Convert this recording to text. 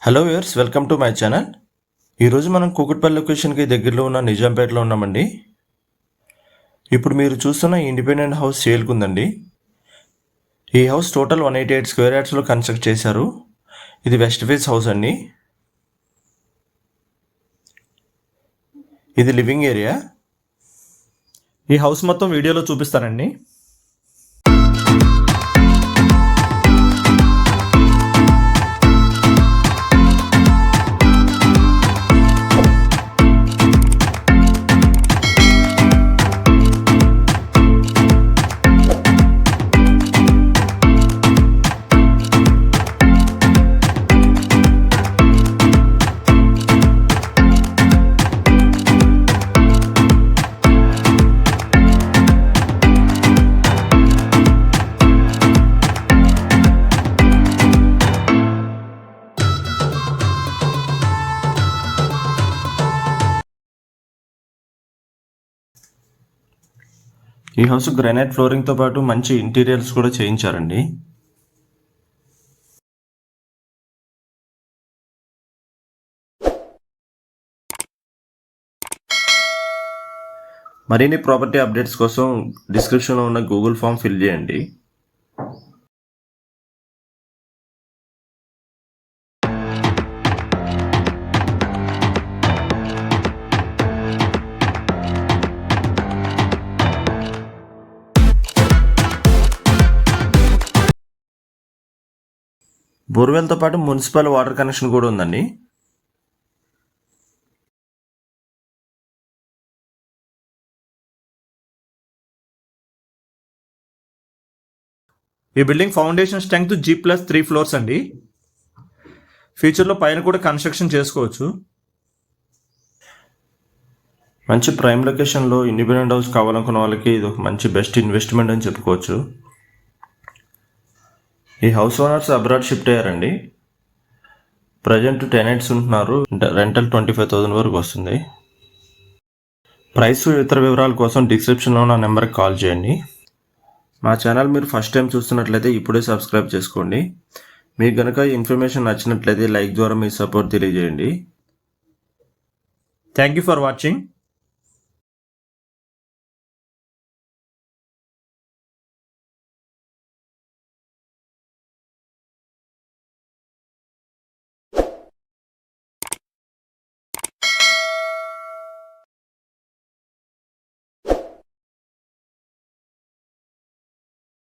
Hello viewers, welcome to my channel. ఈరోజు మనం కూకట్పల్లి లొకేషన్కి దగ్గరలో ఉన్న నిజాంపేటలో ఉన్నామండి. ఇప్పుడు మీరు చూస్తున్న ఇండిపెండెంట్ హౌస్ సేల్కి ఉందండి. ఈ హౌస్ టోటల్ 188 స్క్వేర్ యార్డ్స్లో కన్స్ట్రక్ట్ చేశారు. ఇది వెస్ట్ ఫేస్ హౌస్ అండి. ఇది లివింగ్ ఏరియా. ఈ హౌస్ మొత్తం వీడియోలో చూపిస్తానండి. ఈ హౌస్ గ్రానైట్ ఫ్లోరింగ్తో పాటు మంచి ఇంటీరియర్స్ కూడా చేయించారండి. మరిన్ని ప్రాపర్టీ అప్డేట్స్ కోసం డిస్క్రిప్షన్లో ఉన్న గూగుల్ ఫామ్ ఫిల్ చేయండి. బోర్వెల్తో పాటు మున్సిపల్ వాటర్ కనెక్షన్ కూడా ఉందండి. ఈ building foundation strength G+3 floors అండి. ఫ్యూచర్లో పైన కూడా కన్స్ట్రక్షన్ చేసుకోవచ్చు. మంచి ప్రైమ్ లొకేషన్లో ఇండిపెండెంట్ హౌస్ కావాలనుకున్న వాళ్ళకి ఇది ఒక మంచి బెస్ట్ ఇన్వెస్ట్మెంట్ అని చెప్పుకోవచ్చు. ఈ హౌస్ ఓనర్స్ అబ్రాడ్ షిఫ్ట్ అయ్యారండి. ప్రజెంట్ టెనెంట్స్ ఉంటున్నారు. రెంటల్ 25,000 వరకు వస్తుంది. ప్రైస్ ఇతర వివరాల కోసం డిస్క్రిప్షన్లో ఉన్న నెంబర్కి కాల్ చేయండి. మా ఛానల్ మీరు ఫస్ట్ టైం చూస్తున్నట్లయితే ఇప్పుడే సబ్స్క్రైబ్ చేసుకోండి. మీకు కనుక ఈ ఇన్ఫర్మేషన్ నచ్చినట్లయితే లైక్ ద్వారా మీ సపోర్ట్ తెలియజేయండి. Thank you for watching.